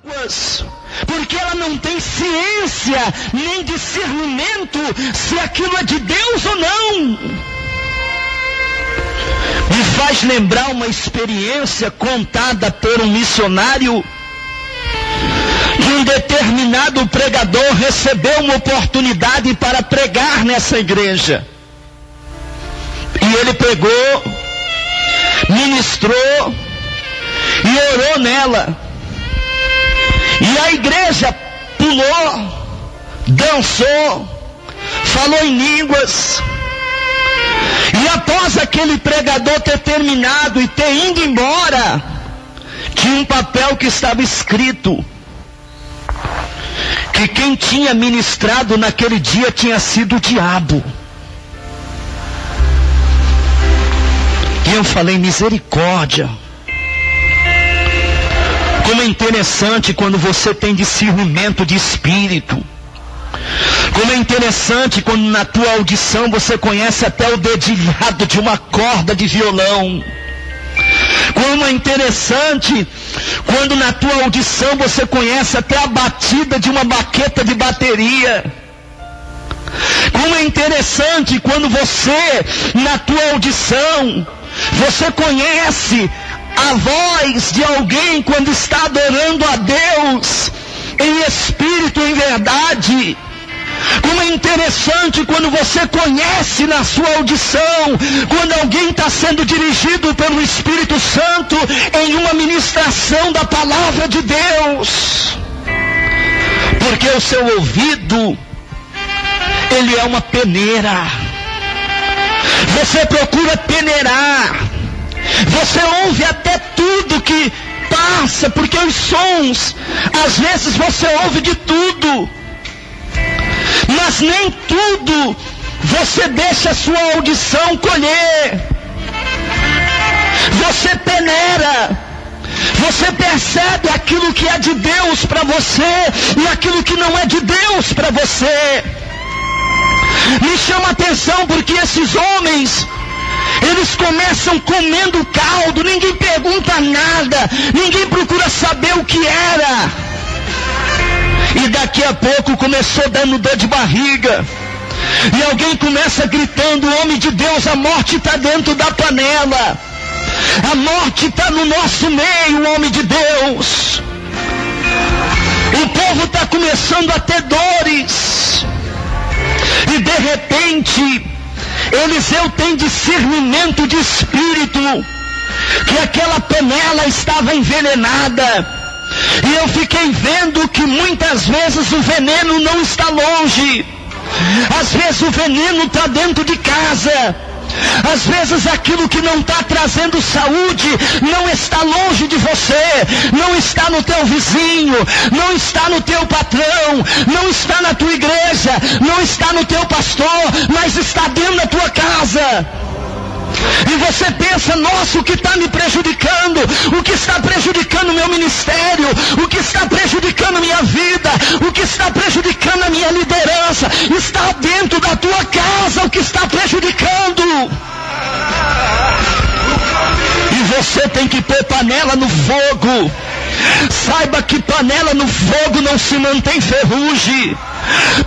águas, porque ela não tem ciência nem discernimento se aquilo é de Deus ou não. Me faz lembrar uma experiência contada por um missionário, que um determinado pregador recebeu uma oportunidade para pregar nessa igreja. E ele pregou, ministrou e orou nela. E a igreja pulou, dançou, falou em línguas. E após aquele pregador ter terminado e ter ido embora, tinha um papel que estava escrito que quem tinha ministrado naquele dia tinha sido o diabo. E eu falei, misericórdia. Como é interessante quando você tem discernimento de espírito. Como é interessante quando na tua audição você conhece até o dedilhado de uma corda de violão. Como é interessante quando na tua audição você conhece até a batida de uma baqueta de bateria. Como é interessante quando você, na tua audição, você conhece a voz de alguém quando está adorando a Deus em espírito e em verdade. Como é interessante quando você conhece na sua audição, quando alguém está sendo dirigido pelo Espírito Santo em uma ministração da palavra de Deus. Porque o seu ouvido, ele é uma peneira. Você procura peneirar. Você ouve até tudo que passa, porque os sons, às vezes você ouve de tudo. Mas nem tudo você deixa a sua audição colher. Você peneira. Você percebe aquilo que é de Deus para você e aquilo que não é de Deus para você. Me chama a atenção porque esses homens, eles começam comendo caldo, ninguém pergunta nada, ninguém procura saber o que era. E daqui a pouco começou dando dor de barriga. E alguém começa gritando, homem de Deus, a morte está dentro da panela. A morte está no nosso meio, homem de Deus. O povo está começando a ter dores. E de repente, Eliseu tem discernimento de espírito, que aquela panela estava envenenada. E eu fiquei vendo que muitas vezes o veneno não está longe. Às vezes o veneno está dentro de casa. Às vezes aquilo que não está trazendo saúde não está longe de você, não está no teu vizinho, não está no teu patrão, não está na tua igreja, não está no teu pastor, mas está dentro da tua casa. E você pensa, nossa, o que está me prejudicando? O que está prejudicando o meu ministério? O que está prejudicando a minha vida? O que está prejudicando a minha liderança? Está dentro da tua casa o que está prejudicando. E você tem que pôr panela no fogo. Saiba que panela no fogo não se mantém ferrugem.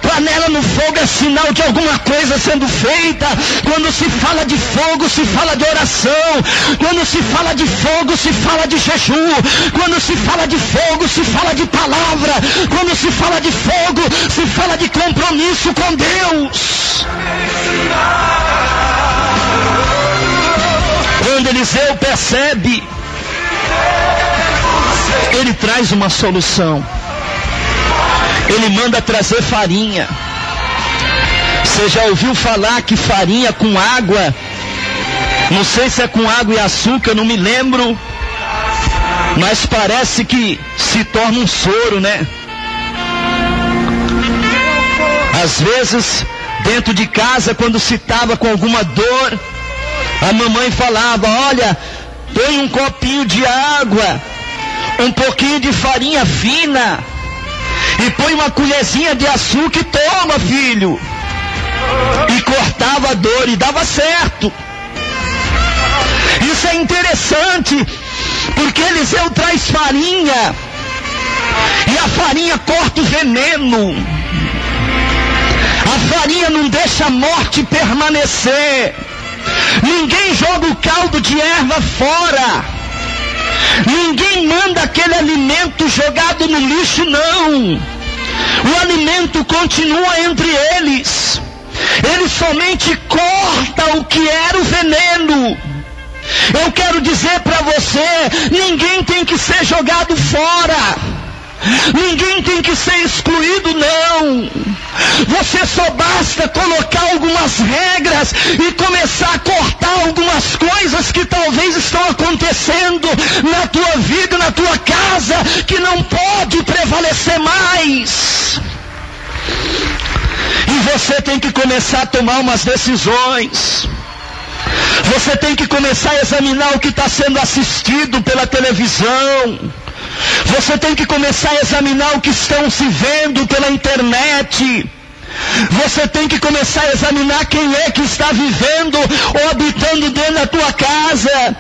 Panela no fogo é sinal de alguma coisa sendo feita. Quando se fala de fogo, se fala de oração. Quando se fala de fogo, se fala de jejum. Quando se fala de fogo, se fala de palavra. Quando se fala de fogo, se fala de compromisso com Deus. Quando Eliseu percebe, ele traz uma solução. Ele manda trazer farinha. Você já ouviu falar que farinha com água, não sei se é com água e açúcar, não me lembro, mas parece que se torna um soro, né? Às vezes, dentro de casa, quando se estava com alguma dor, a mamãe falava, olha, põe um copinho de água, um pouquinho de farinha fina, e põe uma colherzinha de açúcar e toma, filho. E cortava a dor e dava certo. Isso é interessante, porque Eliseu traz farinha. a farinha corta o veneno. A farinha não deixa a morte permanecer. Ninguém joga o caldo de erva fora. Ninguém manda aquele alimento jogado no lixo, não. O alimento continua entre eles. Ele somente corta o que era o veneno. Eu quero dizer para você, ninguém tem que ser jogado fora. Ninguém tem que ser excluído, não. Você só basta colocar algumas regras e começar a cortar algumas coisas que talvez estão acontecendo na tua vida, na tua casa, que não pode prevalecer mais. E você tem que começar a tomar umas decisões. Você tem que começar a examinar o que está sendo assistido pela televisão. Você tem que começar a examinar o que estão se vendo pela internet. Você tem que começar a examinar quem é que está vivendo ou habitando dentro da tua casa.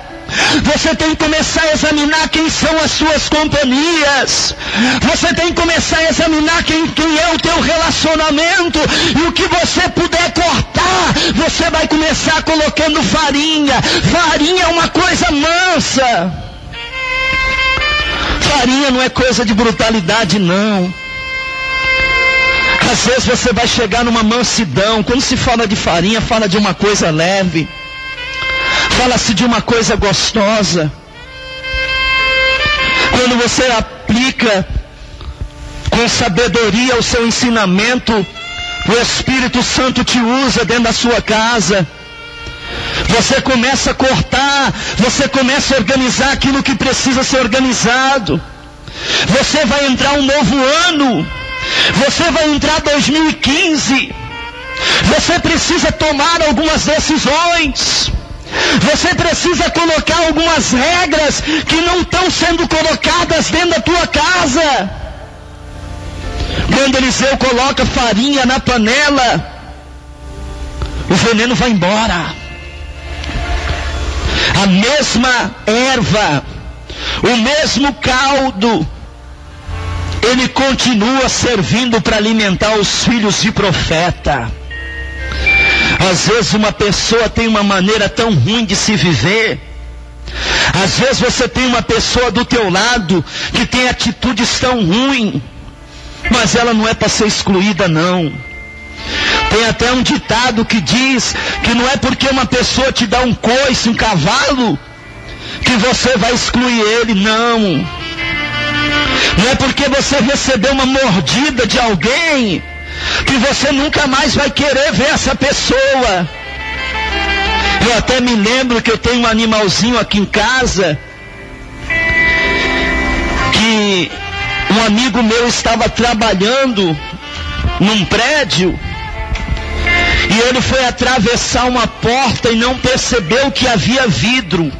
Você tem que começar a examinar quem são as suas companhias. Você tem que começar a examinar quem é o teu relacionamento. E o que você puder cortar, você vai começar colocando farinha. Farinha é uma coisa mansa. Farinha não é coisa de brutalidade, não. Às vezes você vai chegar numa mansidão. Quando se fala de farinha, fala de uma coisa leve. Fala-se de uma coisa gostosa. Quando você aplica com sabedoria o seu ensinamento, o Espírito Santo te usa dentro da sua casa. Você começa a cortar, você começa a organizar aquilo que precisa ser organizado. Você vai entrar um novo ano. Você vai entrar 2015. Você precisa tomar algumas decisões. Você precisa colocar algumas regras que não estão sendo colocadas dentro da tua casa. Quando Eliseu coloca farinha na panela, o veneno vai embora. A mesma erva, o mesmo caldo, ele continua servindo para alimentar os filhos de profeta. Às vezes uma pessoa tem uma maneira tão ruim de se viver. Às vezes você tem uma pessoa do teu lado que tem atitudes tão ruins, mas ela não é para ser excluída, não. Tem até um ditado que diz que não é porque uma pessoa te dá um coice, um cavalo, que você vai excluir ele, não. Não é porque você recebeu uma mordida de alguém que você nunca mais vai querer ver essa pessoa. Eu até me lembro que eu tenho um animalzinho aqui em casa, que um amigo meu estava trabalhando num prédio, e ele foi atravessar uma porta e não percebeu que havia vidro.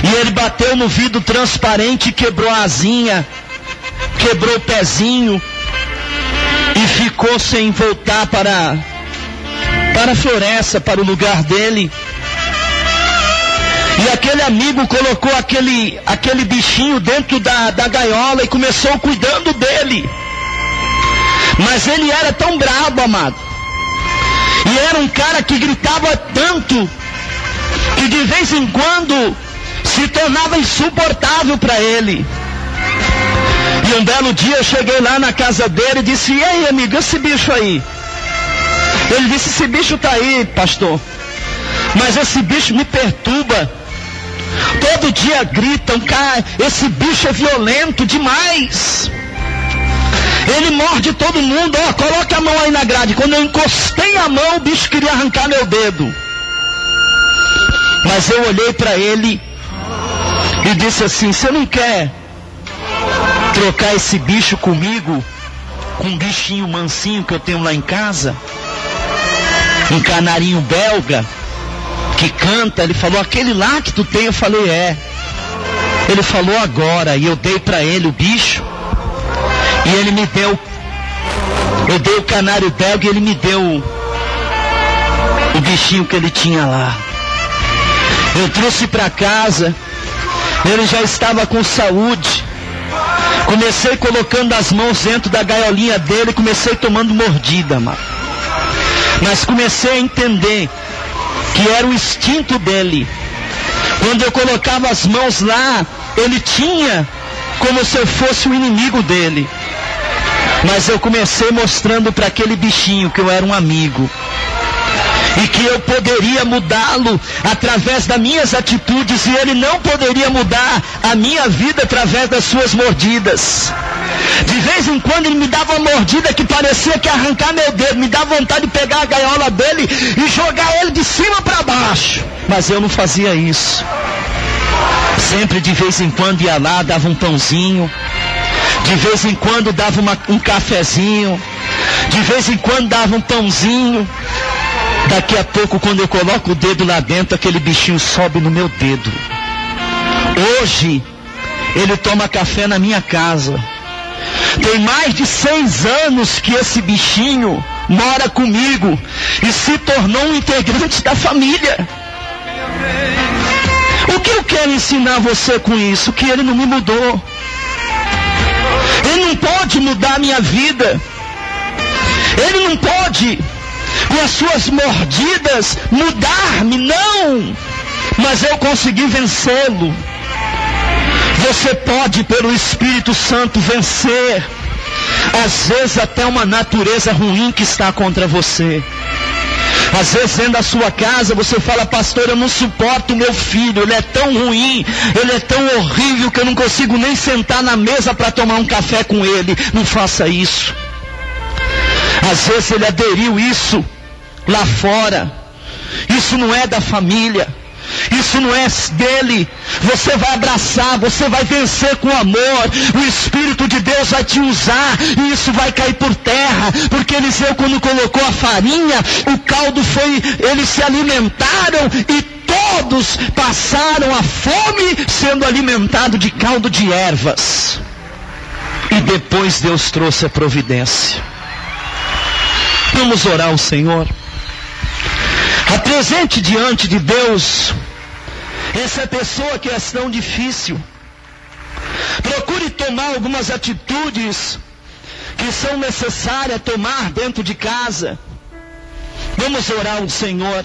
E ele bateu no vidro transparente e quebrou a asinha, quebrou o pezinho, e ficou sem voltar para a floresta, para o lugar dele. E aquele amigo colocou aquele bichinho dentro da gaiola e começou cuidando dele. Mas ele era tão brabo, amado. E era um cara que gritava tanto, que de vez em quando se tornava insuportável para ele. E um belo dia eu cheguei lá na casa dele e disse: e aí, amigo, esse bicho aí? Ele disse: esse bicho tá aí, pastor, mas esse bicho me perturba. Todo dia gritam, cara, esse bicho é violento demais. Ele morde todo mundo. Ó, coloca a mão aí na grade. Quando eu encostei a mão, o bicho queria arrancar meu dedo. Mas eu olhei para ele e disse assim: você não quer trocar esse bicho comigo, com um bichinho mansinho que eu tenho lá em casa? Um canarinho belga que canta. Ele falou: aquele lá que tu tem? Eu falei: é. Ele falou: agora. E eu dei para ele o bicho, e ele me deu, eu dei o canário belga e ele me deu o bichinho que ele tinha lá. Eu trouxe para casa, ele já estava com saúde, Comecei colocando as mãos dentro da gaiolinha dele, comecei tomando mordida, mano. Mas comecei a entender que era o instinto dele. Quando eu colocava as mãos lá, ele tinha como se eu fosse o inimigo dele. Mas eu comecei mostrando para aquele bichinho que eu era um amigo. E que eu poderia mudá-lo através das minhas atitudes, e ele não poderia mudar a minha vida através das suas mordidas. De vez em quando ele me dava uma mordida que parecia que ia arrancar meu dedo, me dava vontade de pegar a gaiola dele e jogar ele de cima para baixo. Mas eu não fazia isso. Sempre de vez em quando ia lá, dava um pãozinho, de vez em quando dava um cafezinho, de vez em quando dava um pãozinho. Daqui a pouco, quando eu coloco o dedo lá dentro, aquele bichinho sobe no meu dedo. Hoje, ele toma café na minha casa. Tem mais de 6 anos que esse bichinho mora comigo e se tornou um integrante da família. O que eu quero ensinar você com isso? Que ele não me mudou. Ele não pode mudar a minha vida. Ele não pode, com as suas mordidas, mudar-me, não. Mas eu consegui vencê-lo. Você pode, pelo Espírito Santo, vencer, às vezes até uma natureza ruim que está contra você. Às vezes dentro da sua casa você fala: pastor, eu não suporto o meu filho, ele é tão ruim, ele é tão horrível que eu não consigo nem sentar na mesa para tomar um café com ele. Não faça isso. Às vezes ele aderiu isso lá fora. Isso não é da família. Isso não é dele. Você vai abraçar, você vai vencer com amor. O Espírito de Deus vai te usar e isso vai cair por terra. Porque Eliseu, quando colocou a farinha, o caldo foi, eles se alimentaram e todos passaram a fome sendo alimentados de caldo de ervas. E depois Deus trouxe a providência. Vamos orar ao Senhor. Apresente diante de Deus essa pessoa que é tão difícil. Procure tomar algumas atitudes que são necessárias tomar dentro de casa. Vamos orar ao Senhor.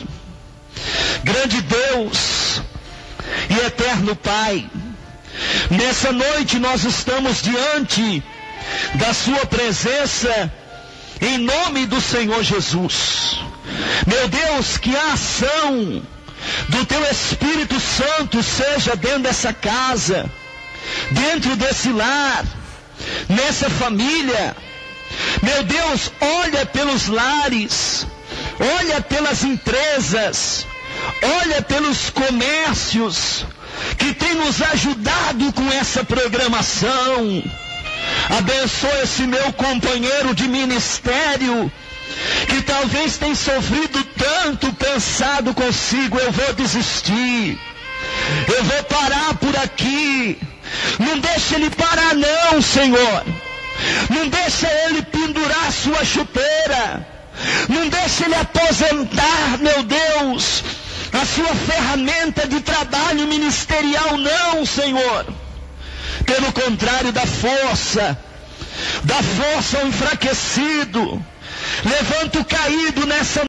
Grande Deus e eterno Pai, nessa noite nós estamos diante da sua presença, em nome do Senhor Jesus. Meu Deus, que a ação do Teu Espírito Santo seja dentro dessa casa, dentro desse lar, nessa família. Meu Deus, olha pelos lares, olha pelas empresas, olha pelos comércios que tem nos ajudado com essa programação. Abençoa esse meu companheiro de ministério, que talvez tenha sofrido tanto, pensado consigo: eu vou desistir, eu vou parar por aqui. Não deixa ele parar não, Senhor. Não deixa ele pendurar sua chuteira. Não deixa ele aposentar, meu Deus, a sua ferramenta de trabalho ministerial, não, Senhor. Pelo contrário, dá força ao enfraquecido. Levanta o caído nessa